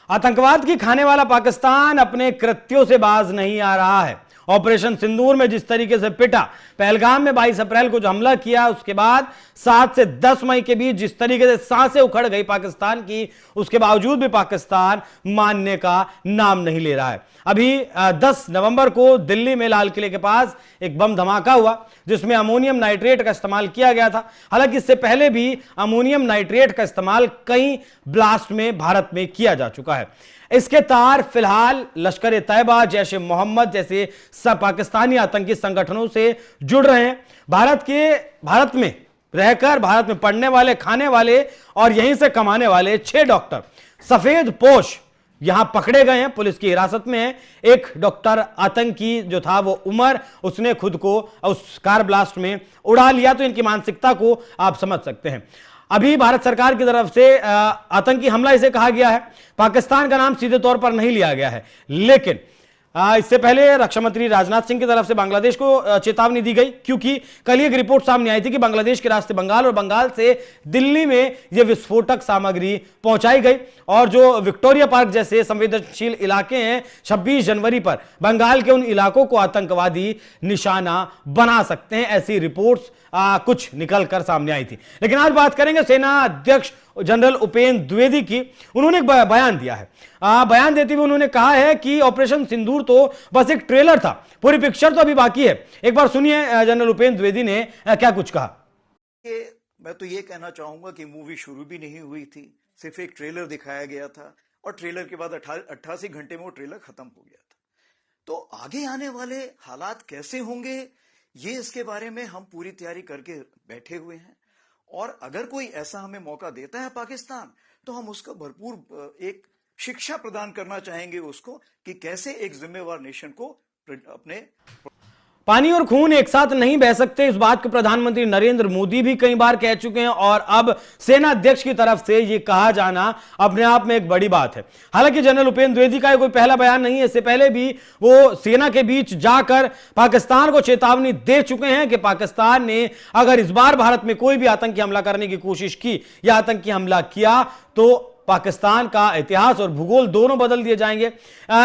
आतंकवाद की खाने वाला पाकिस्तान अपने कृत्यों से बाज नहीं आ रहा है। ऑपरेशन सिंदूर में जिस तरीके से पिटा, पहलगाम में 22 अप्रैल को जो हमला किया, उसके बाद 7 से 10 मई के बीच जिस तरीके से सांसें उखड़ गई पाकिस्तान की, उसके बावजूद भी पाकिस्तान मानने का नाम नहीं ले रहा है। अभी 10 नवंबर को दिल्ली में लाल किले के पास एक बम धमाका हुआ जिसमें अमोनियम नाइट्रेट का इस्तेमाल किया गया था। हालांकि इससे पहले भी अमोनियम नाइट्रेट का इस्तेमाल कई ब्लास्ट में भारत में किया जा चुका है। इसके तार फिलहाल लश्कर तैयबा, जैश ए मोहम्मद जैसे सब पाकिस्तानी आतंकी संगठनों से जुड़ रहे हैं। भारत में रहकर भारत में पढ़ने वाले, खाने वाले और यहीं से कमाने वाले 6 डॉक्टर सफेद पोश यहां पकड़े गए हैं, पुलिस की हिरासत में है। एक डॉक्टर आतंकी जो था वो उमर, उसने खुद को उस कार ब्लास्ट में उड़ा लिया। तो इनकी मानसिकता को आप समझ सकते हैं। अभी भारत सरकार की तरफ से आतंकी हमला इसे कहा गया है, पाकिस्तान का नाम सीधे तौर पर नहीं लिया गया है। लेकिन इससे पहले रक्षा मंत्री राजनाथ सिंह की तरफ से बांग्लादेश को चेतावनी दी गई, क्योंकि कल एक रिपोर्ट सामने आई थी कि बांग्लादेश के रास्ते बंगाल और बंगाल से दिल्ली में यह विस्फोटक सामग्री पहुंचाई गई। और जो विक्टोरिया पार्क जैसे संवेदनशील इलाके हैं, 26 जनवरी पर बंगाल के उन इलाकों को आतंकवादी निशाना बना सकते हैं, ऐसी रिपोर्ट्स कुछ निकलकर सामने आई थी। लेकिन आज बात करेंगे सेना अध्यक्ष जनरल उपेंद्र द्विवेदी की। उन्होंने एक बयान दिया है। बयान देते हुए उन्होंने कहा है कि ऑपरेशन सिंदूर तो बस एक ट्रेलर था, पूरी पिक्चर तो अभी बाकी है। एक बार सुनिए जनरल उपेंद्र द्विवेदी ने क्या कुछ कहा। मैं तो ये कहना चाहूंगा कि मूवी शुरू भी नहीं हुई थी, सिर्फ एक ट्रेलर दिखाया गया था और ट्रेलर के बाद 88 घंटे में वो ट्रेलर खत्म हो गया था। तो आगे आने वाले हालात कैसे होंगे, ये इसके बारे में हम पूरी तैयारी करके बैठे हुए हैं। और अगर कोई ऐसा हमें मौका देता है पाकिस्तान, तो हम उसका भरपूर एक शिक्षा प्रदान करना चाहेंगे उसको कि कैसे एक जिम्मेवार नेशन को अपने। पानी और खून एक साथ नहीं बह सकते, इस बात को प्रधानमंत्री नरेंद्र मोदी भी कई बार कह चुके हैं और अब सेना अध्यक्ष की तरफ से यह कहा जाना अपने आप में एक बड़ी बात है। हालांकि जनरल उपेंद्र द्विवेदी का कोई पहला बयान नहीं है, इससे पहले भी वो सेना के बीच जाकर पाकिस्तान को चेतावनी दे चुके हैं कि पाकिस्तान ने अगर इस बार भारत में कोई भी आतंकी हमला करने की कोशिश की या आतंकी हमला किया तो पाकिस्तान का इतिहास और भूगोल दोनों बदल दिए जाएंगे।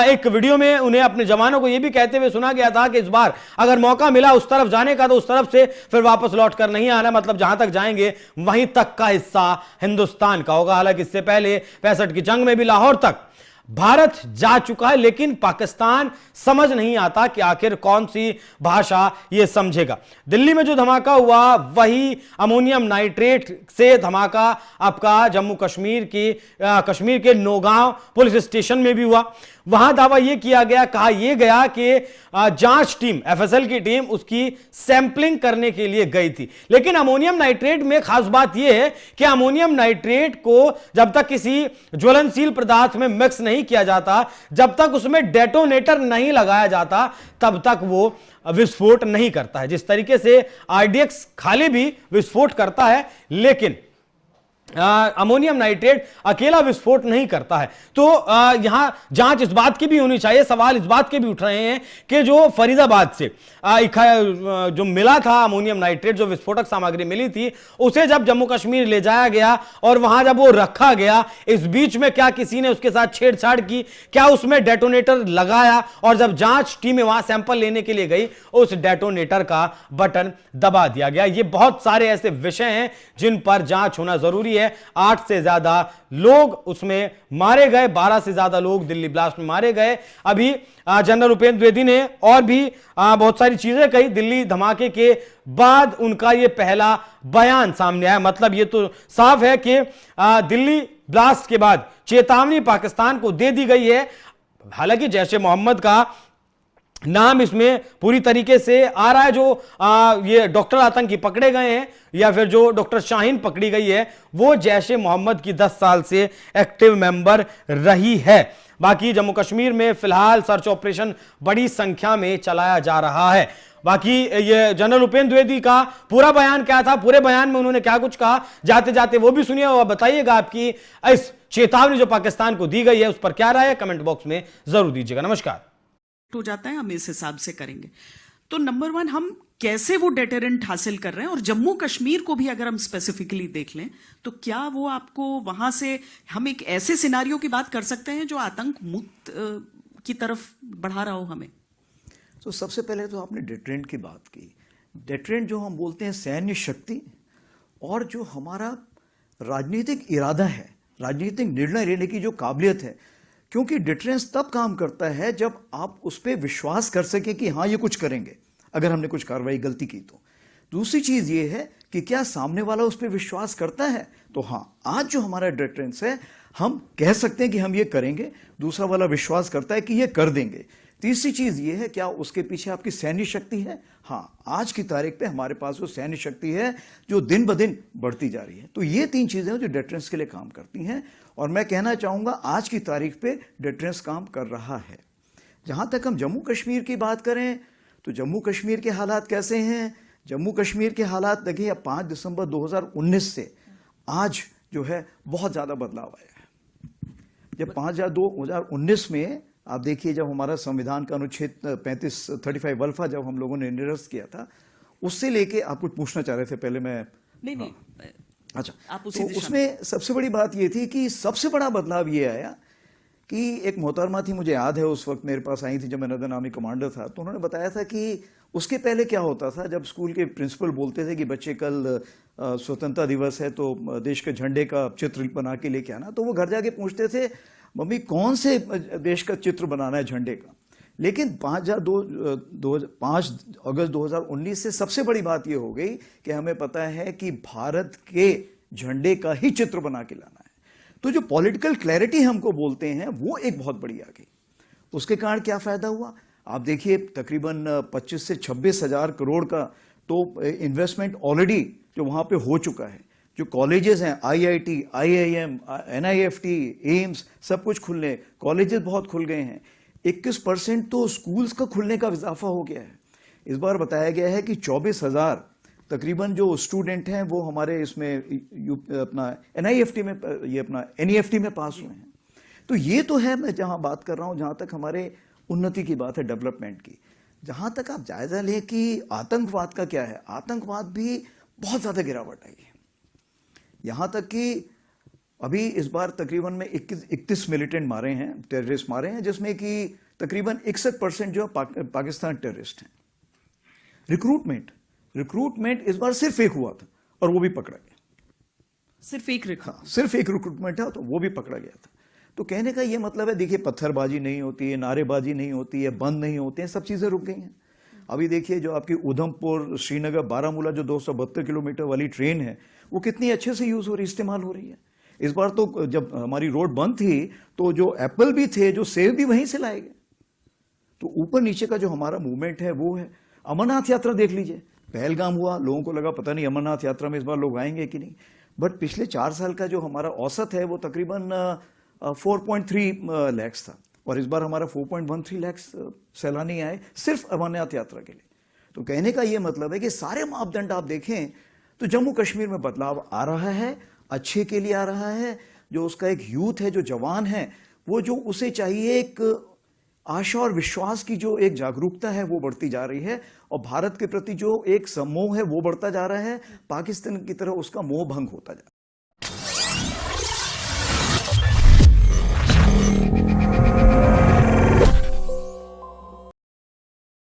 एक वीडियो में उन्हें अपने जवानों को यह भी कहते हुए सुना गया था कि इस बार अगर मौका मिला उस तरफ जाने का तो उस तरफ से फिर वापस लौट कर नहीं आना, मतलब जहां तक जाएंगे वहीं तक का हिस्सा हिंदुस्तान का होगा। हालांकि इससे पहले 65 की जंग में भी लाहौर तक भारत जा चुका है, लेकिन पाकिस्तान समझ नहीं आता कि आखिर कौन सी भाषा यह समझेगा। दिल्ली में जो धमाका हुआ वही अमोनियम नाइट्रेट से धमाका आपका जम्मू कश्मीर के नौगांव पुलिस स्टेशन में भी हुआ। वहां दावा यह किया गया, कहा यह गया कि जांच टीम, एफएसएल की टीम उसकी सैंपलिंग करने के लिए गई थी। लेकिन अमोनियम नाइट्रेट में खास बात यह है कि अमोनियम नाइट्रेट को जब तक किसी ज्वलनशील पदार्थ में मिक्स नहीं किया जाता, जब तक उसमें डेटोनेटर नहीं लगाया जाता, तब तक वो विस्फोट नहीं करता है। जिस तरीके से आरडीएक्स खाली भी विस्फोट करता है, लेकिन अमोनियम नाइट्रेट अकेला विस्फोट नहीं करता है। तो यहां जांच इस बात की भी होनी चाहिए, सवाल इस बात के भी उठ रहे हैं कि जो फरीदाबाद से जो मिला था अमोनियम नाइट्रेट, जो विस्फोटक सामग्री मिली थी, उसे जब जम्मू कश्मीर ले जाया गया और वहां जब वो रखा गया, इस बीच में क्या किसी ने उसके साथ छेड़छाड़ की, क्या उसमें डेटोनेटर लगाया, और जब जांच टीमें वहां सैंपल लेने के लिए गई उस डेटोनेटर का बटन दबा दिया गया। ये बहुत सारे ऐसे विषय हैं जिन पर जांच होना जरूरी है। 8 से ज्यादा लोग उसमें मारे गए, 12 से ज्यादा लोग दिल्ली ब्लास्ट में मारे गए। अभी जनरल उपेंद्र द्विवेदी ने और भी बहुत सारी चीजें कही। दिल्ली धमाके के बाद उनका यह पहला बयान सामने आया, मतलब यह तो साफ है कि दिल्ली ब्लास्ट के बाद चेतावनी पाकिस्तान को दे दी गई है। हालांकि जैश ए मोहम्मद का नाम इसमें पूरी तरीके से आ रहा है। जो ये डॉक्टर आतंकी पकड़े गए हैं या फिर जो डॉक्टर शाहीन पकड़ी गई है, वो जैश ए मोहम्मद की 10 साल से एक्टिव मेंबर रही है। बाकी जम्मू कश्मीर में फिलहाल सर्च ऑपरेशन बड़ी संख्या में चलाया जा रहा है। बाकी ये जनरल उपेंद्र द्विवेदी का पूरा बयान क्या था, पूरे बयान में उन्होंने क्या कुछ कहा, जाते जाते वो भी सुनिए और बताइएगा आपकी इस चेतावनी जो पाकिस्तान को दी गई है उस पर क्या राय है, कमेंट बॉक्स में जरूर दीजिएगा। नमस्कार। हो जाता है, हम इस हिसाब से करेंगे। तो नंबर 1, हम कैसे वो डेटरेंट हासिल कर रहे हैं, और जम्मू कश्मीर को भी अगर हम स्पेसिफिकली देख लें तो क्या वो आपको वहां से हम एक ऐसे सिनारियो की बात कर सकते हैं जो आतंक मुक्त की तरफ बढ़ा रहा हो हमें? तो सबसे पहले तो आपने डेटरेंट की बात की। डेटरेंट जो हम बोलते हैं सैन्य शक्ति, और जो हमारा राजनीतिक इरादा है, राजनीतिक निर्णय लेने की जो काबिलियत है, क्योंकि डिटरेंस तब काम करता है जब आप उस पर विश्वास कर सके कि हाँ ये कुछ करेंगे अगर हमने कुछ कार्रवाई गलती की तो। दूसरी चीज ये है कि क्या सामने वाला उस पर विश्वास करता है, तो हाँ आज जो हमारा डिटरेंस है हम कह सकते हैं कि हम ये करेंगे, दूसरा वाला विश्वास करता है कि ये कर देंगे। तीसरी चीज ये है क्या उसके पीछे आपकी सैन्य शक्ति है। हाँ आज की तारीख पे हमारे पास वो सैन्य शक्ति है जो दिन ब दिन बढ़ती जा रही है। तो ये तीन चीजें हैं जो डिटरेंस के लिए काम करती हैं, और मैं कहना चाहूंगा आज की तारीख पे डिटरेंस काम कर रहा है। जहां तक हम जम्मू कश्मीर की बात करें तो जम्मू कश्मीर के हालात कैसे हैं? जम्मू कश्मीर के हालात देखिए 5 दिसंबर 2019 से आज जो है बहुत ज्यादा बदलाव आया है। जब 5/2/2019 में आप देखिए जब हमारा संविधान का अनुच्छेद 35 वल्फा जब हम लोगों ने निरस्त किया था, उससे लेके आप कुछ पूछना चाह रहे थे पहले। मैं नहीं अच्छा, आप तो उसमें सबसे बड़ी बात ये थी कि सबसे बड़ा बदलाव ये आया कि एक मोहतरमा थी, मुझे याद है उस वक्त मेरे पास आई थी जब मैं नदन आर्मी कमांडर था, तो उन्होंने बताया था कि उसके पहले क्या होता था, जब स्कूल के प्रिंसिपल बोलते थे कि बच्चे कल स्वतंत्रता दिवस है तो देश के झंडे का चित्र बना के लेके आना, तो वो घर जाके पूछते थे मम्मी कौन से देश का चित्र बनाना है झंडे का। लेकिन 5 अगस्त 2019 से सबसे बड़ी बात यह हो गई कि हमें पता है कि भारत के झंडे का ही चित्र बना के लाना है। तो जो पॉलिटिकल क्लैरिटी हमको बोलते हैं वो एक बहुत बड़ी आ गई। उसके कारण क्या फायदा हुआ आप देखिए, तकरीबन 25 से 26 हजार करोड़ का तो इन्वेस्टमेंट ऑलरेडी जो वहां पे हो चुका है। जो कॉलेजेस हैं IIT, IIM, NIFT, एम्स सब कुछ खुलने, कॉलेजेस बहुत खुल गए हैं। 21% तो स्कूल्स का खुलने का इजाफा हो गया है। इस बार बताया गया है कि 24,000 तकरीबन जो स्टूडेंट हैं वो हमारे इसमें अपना NIFT में ये अपना NEFT में पास हुए हैं। तो ये तो है मैं जहां बात कर रहा हूं, जहां तक हमारे उन्नति की बात है, डेवलपमेंट की। जहां तक आप जायजा लें कि आतंकवाद का क्या है, आतंकवाद भी बहुत ज्यादा गिरावट आई है। यहां तक कि अभी इस बार तकरीबन में 31 मिलिटेंट मारे हैं, टेररिस्ट मारे हैं, जिसमें कि तकरीबन 61% जो पाकिस्तान टेररिस्ट हैं। रिक्रूटमेंट इस बार सिर्फ एक हुआ था और वो भी पकड़ा गया। सिर्फ एक रिक्रूटमेंट है तो वो भी पकड़ा गया था। तो कहने का ये मतलब है, देखिए पत्थरबाजी नहीं होती है, नारेबाजी नहीं होती है, बंद नहीं होते हैं, सब चीजें रुक गई हैं। अभी देखिए जो आपकी उधमपुर श्रीनगर बारामूला जो 272 किलोमीटर वाली ट्रेन है वो कितनी अच्छे से यूज हो रही, इस्तेमाल हो रही है। इस बार तो जब हमारी रोड बंद थी तो जो एप्पल भी थे, जो सेब भी वहीं से लाए गए। तो ऊपर नीचे का जो हमारा मूवमेंट है वो है। अमरनाथ यात्रा देख लीजिए, पहलगाम हुआ, लोगों को लगा पता नहीं अमरनाथ यात्रा में इस बार लोग आएंगे कि नहीं, बट पिछले 4 साल का जो हमारा औसत है वो तकरीबन 4.3 लाख था, और इस बार हमारा 4.13 लाख सैलानी आए सिर्फ अमरनाथ यात्रा के लिए। तो कहने का यह मतलब है कि सारे मापदंड आप देखें तो जम्मू कश्मीर में बदलाव आ रहा है, अच्छे के लिए आ रहा है। जो उसका एक यूथ है, जो जवान है, वो जो उसे चाहिए एक आशा और विश्वास की जो एक जागरूकता है वो बढ़ती जा रही है, और भारत के प्रति जो एक सम्मोह है वो बढ़ता जा रहा है, पाकिस्तान की तरह उसका मोह भंग होता जा रहा है।